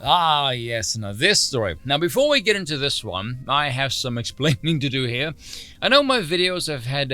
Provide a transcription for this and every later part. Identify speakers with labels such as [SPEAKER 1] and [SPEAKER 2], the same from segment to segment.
[SPEAKER 1] Ah, yes, now this story. Now, before we get into this one, I have some explaining to do here. I know my videos have had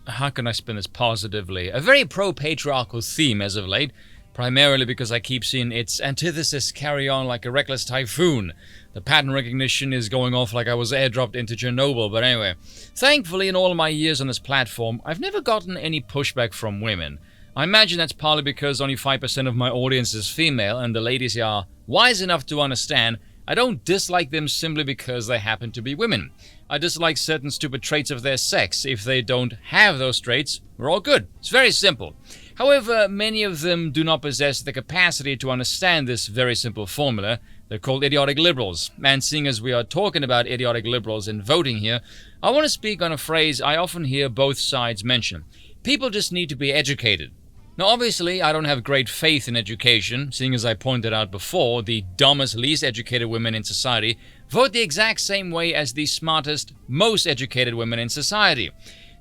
[SPEAKER 1] how can I spin this positively? A very pro-patriarchal theme as of late, primarily because I keep seeing its antithesis carry on like a reckless typhoon. The pattern recognition is going off like I was airdropped into Chernobyl, but anyway. Thankfully, in all my years on this platform, I've never gotten any pushback from women. I imagine that's partly because only 5% of my audience is female, and the ladies here are wise enough to understand I don't dislike them simply because they happen to be women. I dislike certain stupid traits of their sex. If they don't have those traits, we're all good. It's very simple. However, many of them do not possess the capacity to understand this very simple formula. They're called idiotic liberals. And seeing as we are talking about idiotic liberals and voting here, I want to speak on a phrase I often hear both sides mention. People just need to be educated. Now, obviously, I don't have great faith in education, seeing as I pointed out before, the dumbest, least educated women in society vote the exact same way as the smartest, most educated women in society.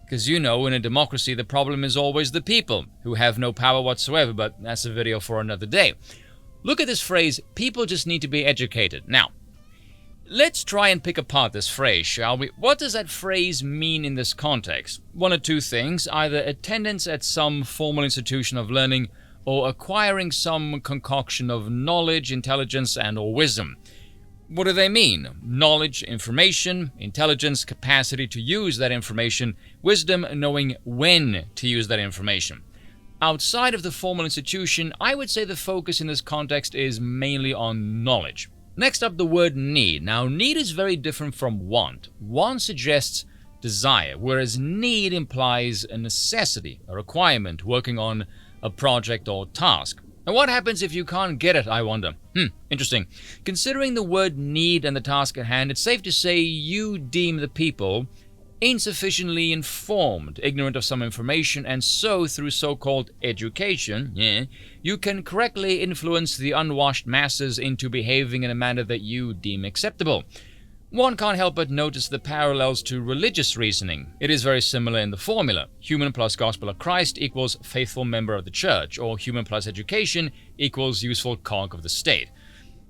[SPEAKER 1] Because in a democracy, the problem is always the people, who have no power whatsoever, but that's a video for another day. Look at this phrase, people just need to be educated. Now, let's try and pick apart this phrase, shall we? What does that phrase mean in this context? One or two things, either attendance at some formal institution of learning or acquiring some concoction of knowledge, intelligence, and/or wisdom. What do they mean? Knowledge, information, intelligence, capacity to use that information, wisdom, knowing when to use that information. Outside of the formal institution, I would say the focus in this context is mainly on knowledge. Next up, the word need. Now, need is very different from want. Want suggests desire, whereas need implies a necessity, a requirement, working on a project or task. And what happens if you can't get it, I wonder? Interesting. Considering the word need and the task at hand, it's safe to say you deem the people insufficiently informed, ignorant of some information, and so through so-called education, you can correctly influence the unwashed masses into behaving in a manner that you deem acceptable. One can't help but notice the parallels to religious reasoning. It is very similar in the formula. Human plus gospel of Christ equals faithful member of the church, or human plus education equals useful cog of the state.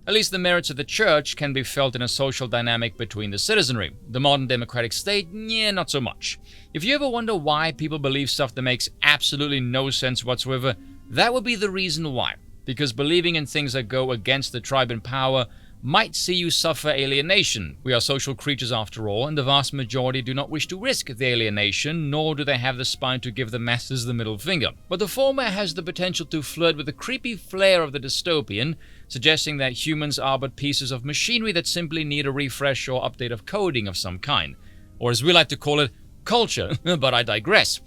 [SPEAKER 1] At least the merits of the church can be felt in a social dynamic between the citizenry. The modern democratic state, not so much. If you ever wonder why people believe stuff that makes absolutely no sense whatsoever, that would be the reason why. Because believing in things that go against the tribe in power might see you suffer alienation. We are social creatures after all, and the vast majority do not wish to risk the alienation, nor do they have the spine to give the masses the middle finger. But the former has the potential to flirt with the creepy flair of the dystopian, suggesting that humans are but pieces of machinery that simply need a refresh or update of coding of some kind. Or as we like to call it, culture, but I digress.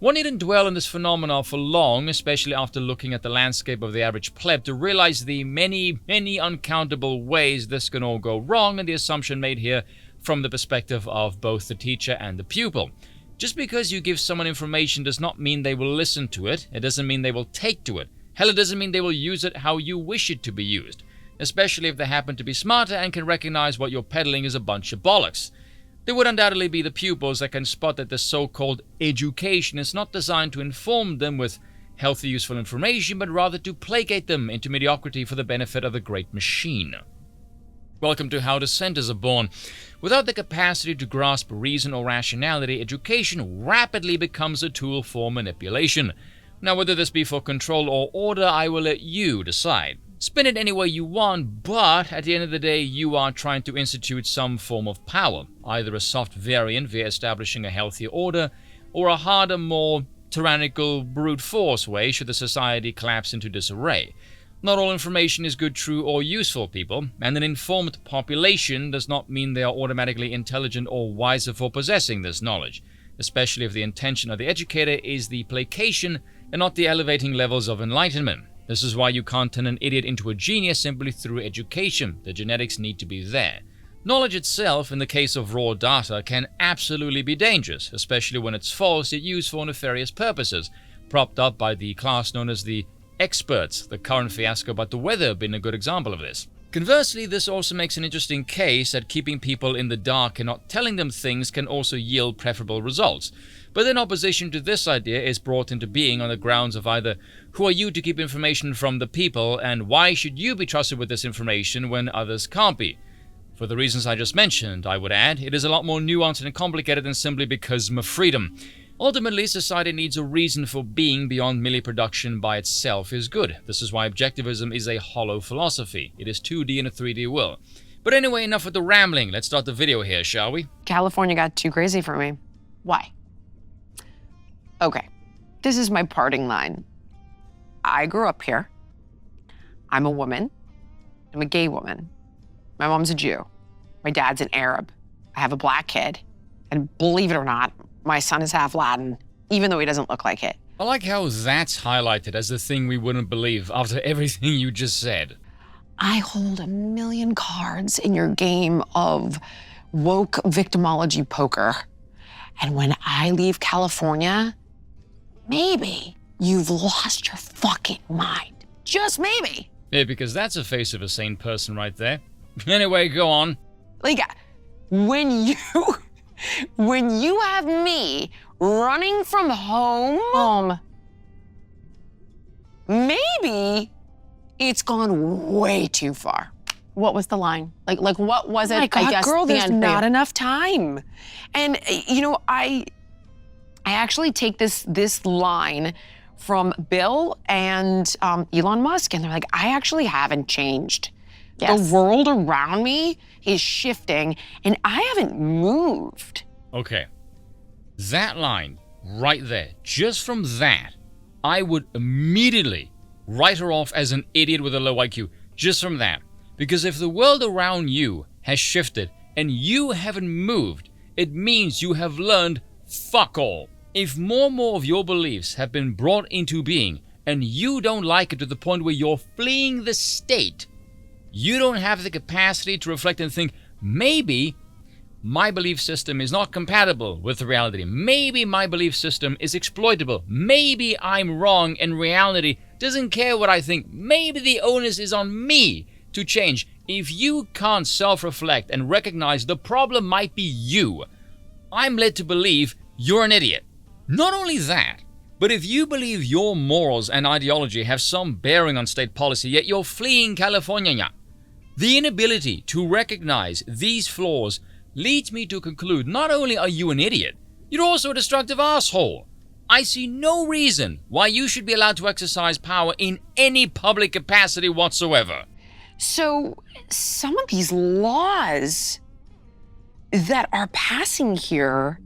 [SPEAKER 1] One needn't dwell on this phenomenon for long, especially after looking at the landscape of the average pleb, to realize the many, many uncountable ways this can all go wrong, and the assumption made here from the perspective of both the teacher and the pupil. Just because you give someone information does not mean they will listen to it. It doesn't mean they will take to it. Hell, it doesn't mean they will use it how you wish it to be used, especially if they happen to be smarter and can recognize what you're peddling is a bunch of bollocks. There would undoubtedly be the pupils that can spot that the so-called education is not designed to inform them with healthy, useful information, but rather to placate them into mediocrity for the benefit of the great machine. Welcome to how dissenters are born. Without the capacity to grasp reason or rationality, education rapidly becomes a tool for manipulation. Now, whether this be for control or order, I will let you decide. Spin it any way you want, but at the end of the day, you are trying to institute some form of power, either a soft variant via establishing a healthier order, or a harder, more tyrannical, brute force way should the society collapse into disarray. Not all information is good, true, or useful, people, and an informed population does not mean they are automatically intelligent or wiser for possessing this knowledge, especially if the intention of the educator is the placation and not the elevating levels of enlightenment. This is why you can't turn an idiot into a genius simply through education. The genetics need to be there. Knowledge itself, in the case of raw data, can absolutely be dangerous, especially when it's false yet used for nefarious purposes, propped up by the class known as the experts, the current fiasco about the weather being a good example of this. Conversely, this also makes an interesting case that keeping people in the dark and not telling them things can also yield preferable results. But then opposition to this idea is brought into being on the grounds of either who are you to keep information from the people and why should you be trusted with this information when others can't be? For the reasons I just mentioned, I would add, it is a lot more nuanced and complicated than simply because of freedom. Ultimately, society needs a reason for being beyond merely production by itself is good. This is why objectivism is a hollow philosophy. It is 2D in a 3D world. But anyway, enough with the rambling. Let's start the video here, shall we?
[SPEAKER 2] California got too crazy for me. Why? Okay, this is my parting line. I grew up here. I'm a woman. I'm a gay woman. My mom's a Jew. My dad's an Arab. I have a black kid. And believe it or not, my son is half Latin, even though he doesn't look like it.
[SPEAKER 1] I like how that's highlighted as the thing we wouldn't believe after everything you just said.
[SPEAKER 2] I hold a million cards in your game of woke victimology poker. And when I leave California, maybe you've lost your fucking mind. Just maybe.
[SPEAKER 1] Yeah, because that's the face of a sane person right there. Anyway, go on.
[SPEAKER 2] Like, when you have me running from home, maybe it's gone way too far. What was the line? Like what was it?
[SPEAKER 3] My God,
[SPEAKER 2] I guess
[SPEAKER 3] girl,
[SPEAKER 2] the
[SPEAKER 3] there's
[SPEAKER 2] end
[SPEAKER 3] not
[SPEAKER 2] for you?
[SPEAKER 3] enough time.
[SPEAKER 2] And you know, I actually take this line from Bill and Elon Musk, and they're like, I actually haven't changed.
[SPEAKER 3] Yes.
[SPEAKER 2] The world around me is shifting, and I haven't moved.
[SPEAKER 1] Okay. That line right there, just from that, I would immediately write her off as an idiot with a low IQ. Just from that. Because if the world around you has shifted and you haven't moved, it means you have learned fuck all. If more and more of your beliefs have been brought into being and you don't like it to the point where you're fleeing the state, you don't have the capacity to reflect and think, maybe my belief system is not compatible with reality. Maybe my belief system is exploitable. Maybe I'm wrong and reality doesn't care what I think. Maybe the onus is on me to change. If you can't self-reflect and recognize the problem might be you, I'm led to believe you're an idiot. Not only that, but if you believe your morals and ideology have some bearing on state policy, yet you're fleeing California, the inability to recognize these flaws leads me to conclude not only are you an idiot, you're also a destructive asshole. I see no reason why you should be allowed to exercise power in any public capacity whatsoever.
[SPEAKER 2] So some of these laws that are passing here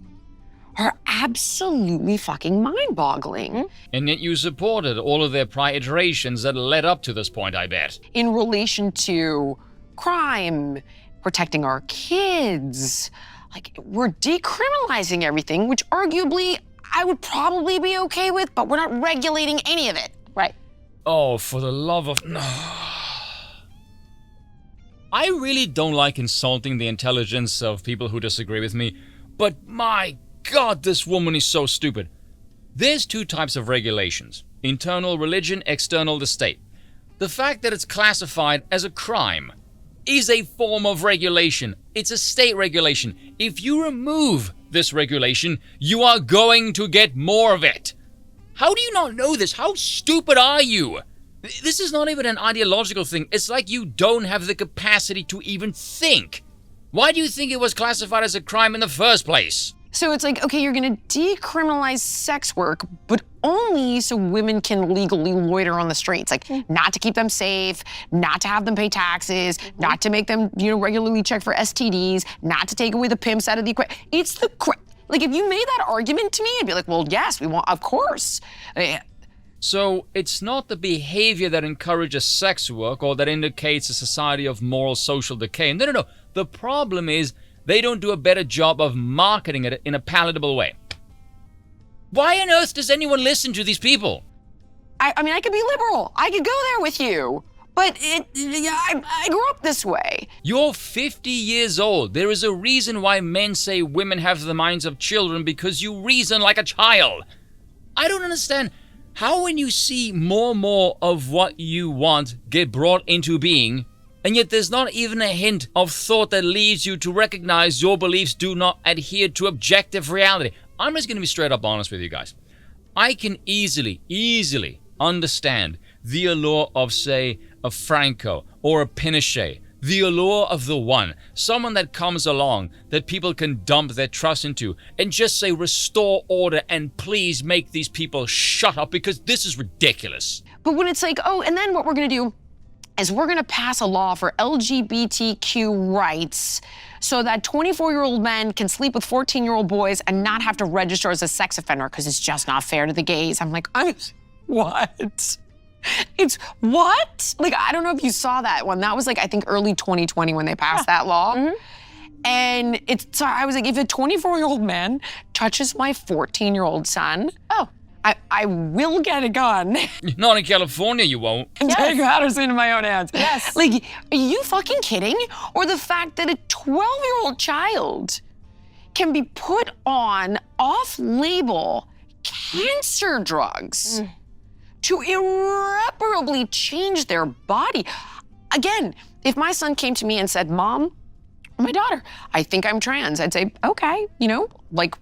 [SPEAKER 2] are absolutely fucking mind-boggling.
[SPEAKER 1] And yet you supported all of their prior iterations that led up to this point, I bet.
[SPEAKER 2] In relation to crime, protecting our kids, like we're decriminalizing everything, which arguably I would probably be okay with, but we're not regulating any of it.
[SPEAKER 3] Right.
[SPEAKER 1] Oh, for the love of... I really don't like insulting the intelligence of people who disagree with me, but my God, this woman is so stupid. There's two types of regulations. Internal religion, external the state. The fact that it's classified as a crime is a form of regulation. It's a state regulation. If you remove this regulation, you are going to get more of it. How do you not know this? How stupid are you? This is not even an ideological thing. It's like you don't have the capacity to even think. Why do you think it was classified as a crime in the first place?
[SPEAKER 2] So it's like, okay, you're gonna decriminalize sex work, but only so women can legally loiter on the streets. Like, not to keep them safe, not to have them pay taxes, not to make them, regularly check for STDs, not to take away the pimps out of the equation. It's the like, if you made that argument to me, I'd be like, well, yes, we want, of course.
[SPEAKER 1] So it's not the behavior that encourages sex work or that indicates a society of moral social decay. No. The problem is they don't do a better job of marketing it in a palatable way. Why on earth does anyone listen to these people?
[SPEAKER 2] I mean, I could be liberal. I could go there with you. But I grew up this way.
[SPEAKER 1] You're 50 years old. There is a reason why men say women have the minds of children, because you reason like a child. I don't understand how when you see more and more of what you want get brought into being, And yet there's not even a hint of thought that leads you to recognize your beliefs do not adhere to objective reality. I'm just going to be straight up honest with you guys. I can easily understand the allure of, say, a Franco or a Pinochet. The allure of the one, someone that comes along that people can dump their trust into and just say restore order and please make these people shut up because this is ridiculous.
[SPEAKER 2] But when it's like, oh, and then what we're gonna do is we're gonna pass a law for LGBTQ rights so that 24-year-old men can sleep with 14-year-old boys and not have to register as a sex offender because it's just not fair to the gays. I'm like, what? It's what? Like, I don't know if you saw that one. That was like, I think early 2020 when they passed that law. Mm-hmm. And so I was like, if a 24-year-old man touches my 14-year-old son, I will get a gun.
[SPEAKER 1] Not in California, you won't.
[SPEAKER 2] And take matters into my own hands.
[SPEAKER 3] Yes.
[SPEAKER 2] Like, are you fucking kidding? Or the fact that a 12-year-old child can be put on off-label cancer drugs to irreparably change their body. Again, if my son came to me and said, Mom, or my daughter, I think I'm trans, I'd say, okay, like,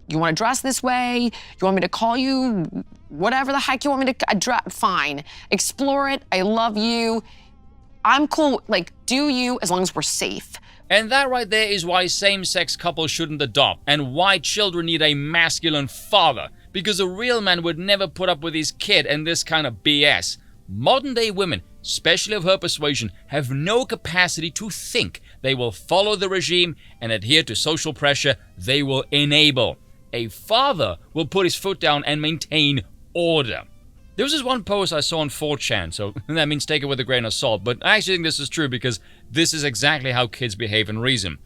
[SPEAKER 2] you want to dress this way? You want me to call you whatever the heck you want me to address? Fine. Explore it. I love you. I'm cool. Like, do you, as long as we're safe.
[SPEAKER 1] And that right there is why same-sex couples shouldn't adopt and why children need a masculine father. Because a real man would never put up with his kid and this kind of BS. Modern-day women, especially of her persuasion, have no capacity to think. They will follow the regime and adhere to social pressure they will enable. A father will put his foot down and maintain order. There was this one post I saw on 4chan, so that means take it with a grain of salt, but I actually think this is true because this is exactly how kids behave and reason.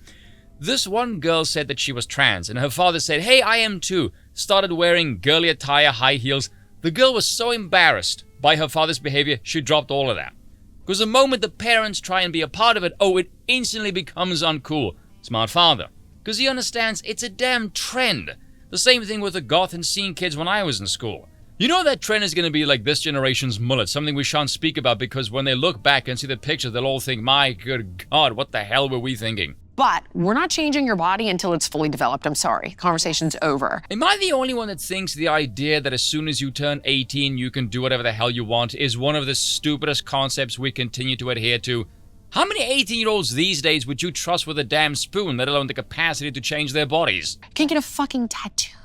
[SPEAKER 1] This one girl said that she was trans, and her father said, hey, I am too, started wearing girly attire, high heels. The girl was so embarrassed by her father's behavior, she dropped all of that. Because the moment the parents try and be a part of it, it instantly becomes uncool. Smart father. Because he understands it's a damn trend. The same thing with the goth and scene kids when I was in school. You know that trend is going to be like this generation's mullet, something we shan't speak about because when they look back and see the picture, they'll all think, my good God, what the hell were we thinking?
[SPEAKER 2] But we're not changing your body until it's fully developed. I'm sorry. Conversation's over.
[SPEAKER 1] Am I the only one that thinks the idea that as soon as you turn 18, you can do whatever the hell you want is one of the stupidest concepts we continue to adhere to? How many 18-year-olds these days would you trust with a damn spoon, let alone the capacity to change their bodies?
[SPEAKER 2] Can't get a fucking tattoo.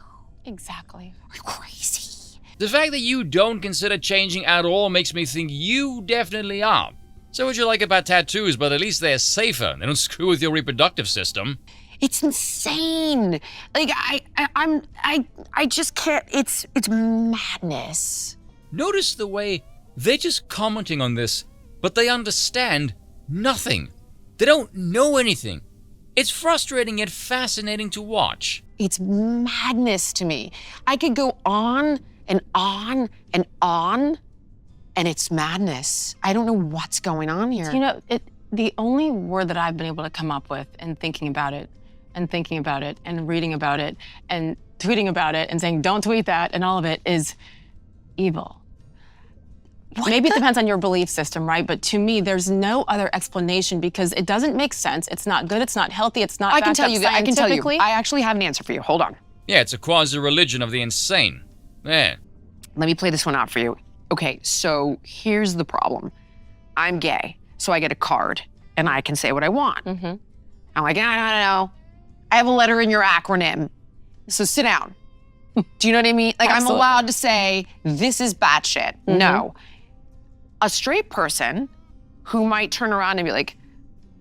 [SPEAKER 3] Exactly.
[SPEAKER 2] Are you crazy?
[SPEAKER 1] The fact that you don't consider changing at all makes me think you definitely are. So what you like about tattoos, but at least they're safer. They don't screw with your reproductive system.
[SPEAKER 2] It's insane. Like, I just can't, it's madness.
[SPEAKER 1] Notice the way they're just commenting on this, but they understand nothing. They don't know anything. It's frustrating yet fascinating to watch.
[SPEAKER 2] It's madness to me. I could go on and on and on, and it's madness. I don't know what's going on here.
[SPEAKER 3] The only word that I've been able to come up with in thinking about it and reading about it and tweeting about it and saying, don't tweet that, and all of it is evil. Maybe it depends on your belief system, right? But to me, there's no other explanation because it doesn't make sense. It's not good. It's not healthy. It's not
[SPEAKER 2] I can
[SPEAKER 3] backed up
[SPEAKER 2] tell you. I can tell you.
[SPEAKER 3] scientifically.
[SPEAKER 2] I actually have an answer for you. Hold on.
[SPEAKER 1] Yeah, it's a quasi-religion of the insane. Yeah.
[SPEAKER 2] Let me play this one out for you. Okay, so here's the problem. I'm gay, so I get a card, and I can say what I want.
[SPEAKER 3] Mm-hmm.
[SPEAKER 2] I'm like, no. I have a letter in your acronym, so sit down. Do you know what I mean? Like,
[SPEAKER 3] Absolutely.
[SPEAKER 2] I'm allowed to say, this is batshit.
[SPEAKER 3] Mm-hmm.
[SPEAKER 2] No. A straight person who might turn around and be like,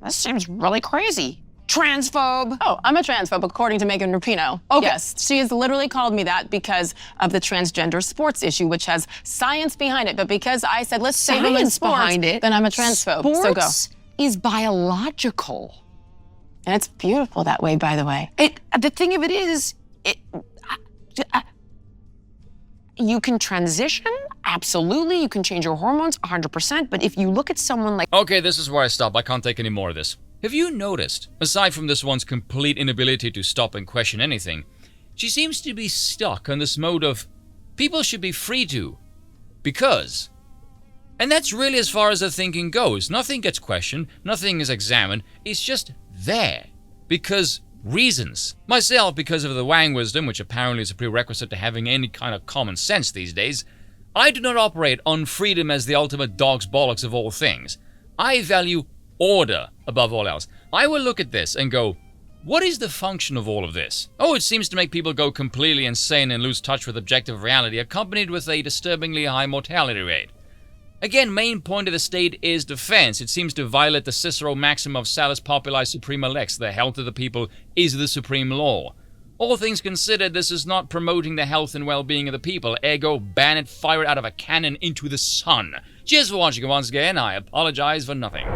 [SPEAKER 2] this seems really crazy. Transphobe.
[SPEAKER 3] Oh, I'm a transphobe, according to Megan Rapinoe.
[SPEAKER 2] Okay.
[SPEAKER 3] Yes, she has literally called me that because of the transgender sports issue, which has science behind it. But because I said, let's save them in
[SPEAKER 2] Science
[SPEAKER 3] sports,
[SPEAKER 2] behind it.
[SPEAKER 3] then I'm a transphobe.
[SPEAKER 2] Sports
[SPEAKER 3] So go.
[SPEAKER 2] is biological.
[SPEAKER 3] And it's beautiful that way, by the way.
[SPEAKER 2] The thing of it is, you can transition, absolutely. You can change your hormones 100%. But if you look at someone like,
[SPEAKER 1] Okay, this is where I stop. I can't take any more of this. Have you noticed, aside from this one's complete inability to stop and question anything, she seems to be stuck on this mode of people should be free to, because And that's really as far as the thinking goes. Nothing gets questioned, nothing is examined, it's just there. Because reasons. Myself, because of the Wang wisdom, which apparently is a prerequisite to having any kind of common sense these days, I do not operate on freedom as the ultimate dog's bollocks of all things. I value order above all else. I will look at this and go, what is the function of all of this? Oh, it seems to make people go completely insane and lose touch with objective reality, accompanied with a disturbingly high mortality rate. Again, main point of the state is defense. It seems to violate the Cicero maxim of salus populi suprema lex, the health of the people is the supreme law. All things considered, this is not promoting the health and well-being of the people, ergo ban it, fire it out of a cannon into the sun. Cheers for watching once again, I apologize for nothing.